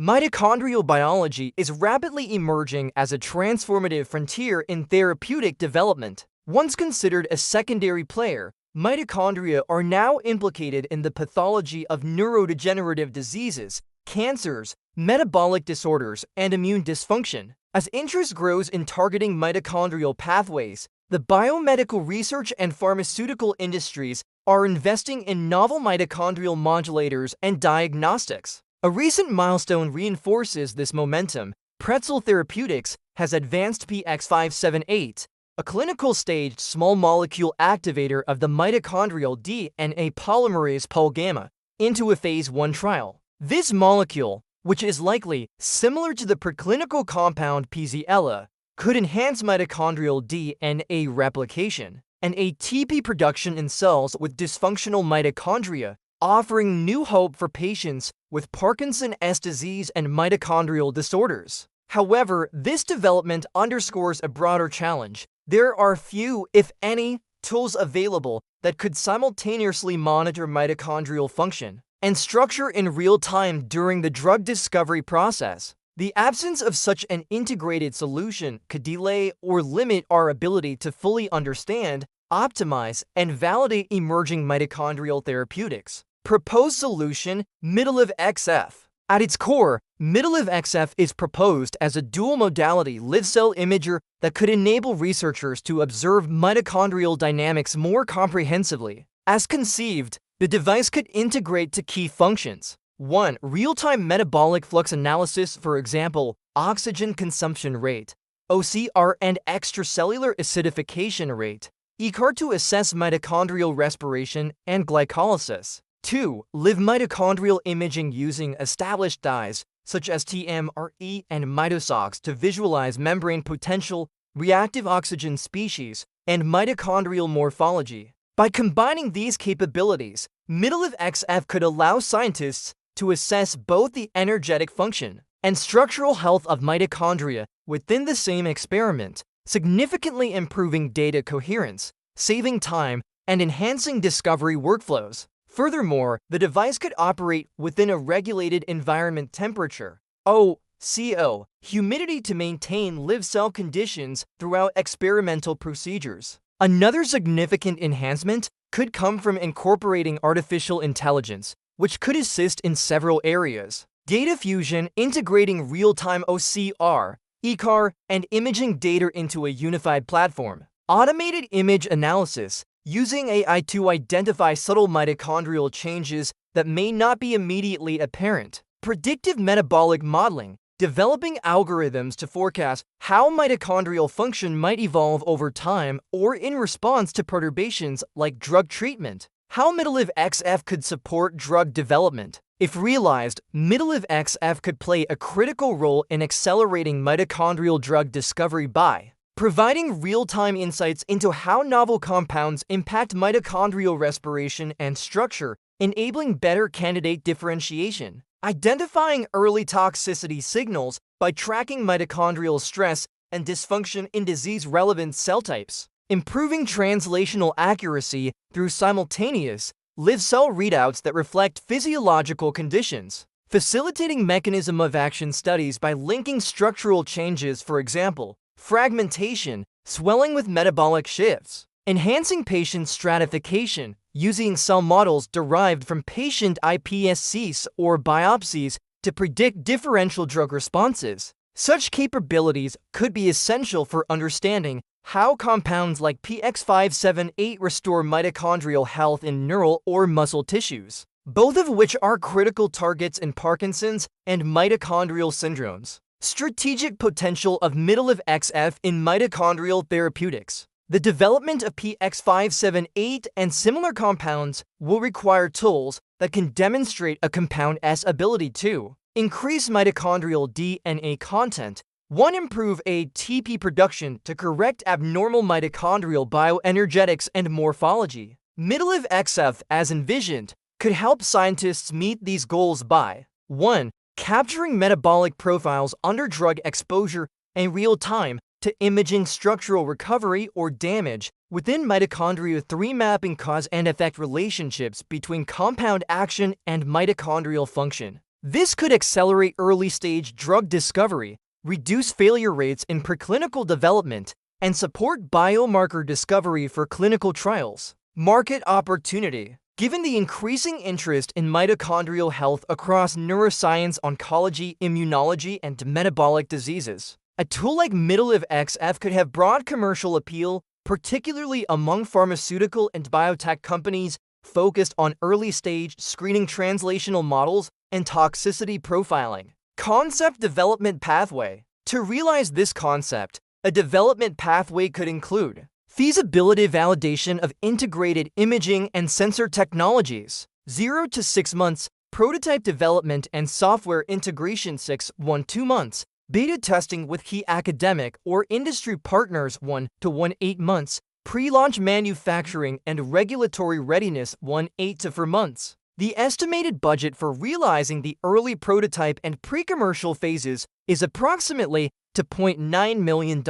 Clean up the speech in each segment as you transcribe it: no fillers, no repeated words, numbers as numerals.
Mitochondrial biology is rapidly emerging as a transformative frontier in therapeutic development. Once considered a secondary player, mitochondria are now implicated in the pathology of neurodegenerative diseases, cancers, metabolic disorders, and immune dysfunction. As interest grows in targeting mitochondrial pathways, the biomedical research and pharmaceutical industries are investing in novel mitochondrial modulators and diagnostics. A recent milestone reinforces this momentum. Pretzel Therapeutics has advanced 𝗠𝗜𝗧𝗢𝗟𝗓𝗡, a clinical-stage small molecule activator of the mitochondrial DNA polymerase POLγ, into a phase 1 trial. This molecule, which is likely similar to the preclinical compound 𝗙𝗟𝗧𝗢𝗟, could enhance mitochondrial DNA replication and ATP production in cells with dysfunctional mitochondria, offering new hope for patients with Parkinson's disease and mitochondrial disorders. However, this development underscores a broader challenge. There are few, if any, tools available that could simultaneously monitor mitochondrial function and structure in real time during the drug discovery process. The absence of such an integrated solution could delay or limit our ability to fully understand, optimize, and validate emerging mitochondrial therapeutics. Proposed solution: MitoLive XF. At its core, MitoLive XF is proposed as a dual-modality live cell imager that could enable researchers to observe mitochondrial dynamics more comprehensively. As conceived, the device could integrate to key functions. 1. Real-time metabolic flux analysis, for example, oxygen consumption rate, OCR, and extracellular acidification rate, ECAR, to assess mitochondrial respiration and glycolysis. 2. Live mitochondrial imaging using established dyes, such as TMRE and MitoSox, to visualize membrane potential, reactive oxygen species, and mitochondrial morphology. By combining these capabilities, MitoLive XF could allow scientists to assess both the energetic function and structural health of mitochondria within the same experiment, significantly improving data coherence, saving time, and enhancing discovery workflows. Furthermore, the device could operate within a regulated environment temperature, CO, humidity, to maintain live cell conditions throughout experimental procedures. Another significant enhancement could come from incorporating artificial intelligence, which could assist in several areas. Data fusion, integrating real-time OCR, ECAR, and imaging data into a unified platform. Automated image analysis, using AI to identify subtle mitochondrial changes that may not be immediately apparent. Predictive metabolic modeling, developing algorithms to forecast how mitochondrial function might evolve over time or in response to perturbations like drug treatment. How MitoLive XF could support drug development. If realized, MitoLive XF could play a critical role in accelerating mitochondrial drug discovery by providing real-time insights into how novel compounds impact mitochondrial respiration and structure, enabling better candidate differentiation. Identifying early toxicity signals by tracking mitochondrial stress and dysfunction in disease-relevant cell types. Improving translational accuracy through simultaneous live cell readouts that reflect physiological conditions. Facilitating mechanism of action studies by linking structural changes, for example, fragmentation, swelling with metabolic shifts. Enhancing patient stratification, using cell models derived from patient iPSCs or biopsies to predict differential drug responses. Such capabilities could be essential for understanding how compounds like 𝗠𝗜𝗧𝗢𝗟𝗡 restore mitochondrial health in neural or muscle tissues, both of which are critical targets in Parkinson's and mitochondrial syndromes. Strategic potential of MitoLive XF in mitochondrial therapeutics. The development of 𝗠𝗜𝗧𝗢𝗟𝗡 and similar compounds will require tools that can demonstrate a compound's ability to increase mitochondrial DNA content, 1. Improve ATP production to correct abnormal mitochondrial bioenergetics and morphology. MitoLive XF, as envisioned, could help scientists meet these goals by 1. Capturing metabolic profiles under drug exposure in real time to imaging structural recovery or damage within mitochondria, 3. Mapping cause and effect relationships between compound action and mitochondrial function. This could accelerate early-stage drug discovery, reduce failure rates in preclinical development, and support biomarker discovery for clinical trials. Market opportunity. Given the increasing interest in mitochondrial health across neuroscience, oncology, immunology, and metabolic diseases, a tool like MitoLive XF could have broad commercial appeal, particularly among pharmaceutical and biotech companies focused on early-stage screening, translational models, and toxicity profiling. Concept development pathway. To realize this concept, a development pathway could include feasibility validation of integrated imaging and sensor technologies, 0 to 6 months, prototype development and software integration 2 months, beta testing with key academic or industry partners 1 to 8 months, pre-launch manufacturing and regulatory readiness 8 to 4 months. The estimated budget for realizing the early prototype and pre-commercial phases is approximately $0.9 million.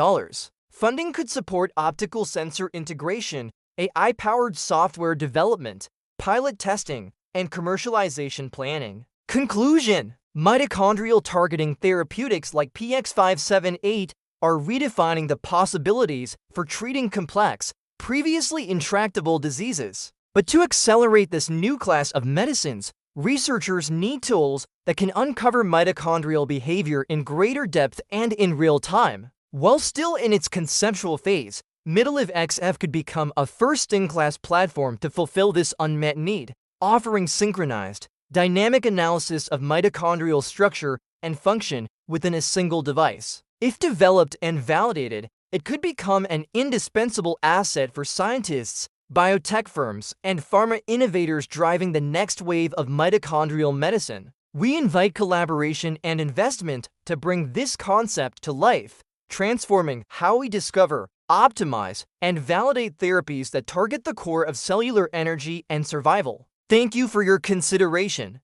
Funding could support optical sensor integration, AI-powered software development, pilot testing, and commercialization planning. Conclusion: mitochondrial-targeting therapeutics like PX578 are redefining the possibilities for treating complex, previously intractable diseases. But to accelerate this new class of medicines, researchers need tools that can uncover mitochondrial behavior in greater depth and in real time. While still in its conceptual phase, MitoLive XF could become a first-in-class platform to fulfill this unmet need, offering synchronized, dynamic analysis of mitochondrial structure and function within a single device. If developed and validated, it could become an indispensable asset for scientists, biotech firms, and pharma innovators driving the next wave of mitochondrial medicine. We invite collaboration and investment to bring this concept to life, transforming how we discover, optimize, and validate therapies that target the core of cellular energy and survival. Thank you for your consideration.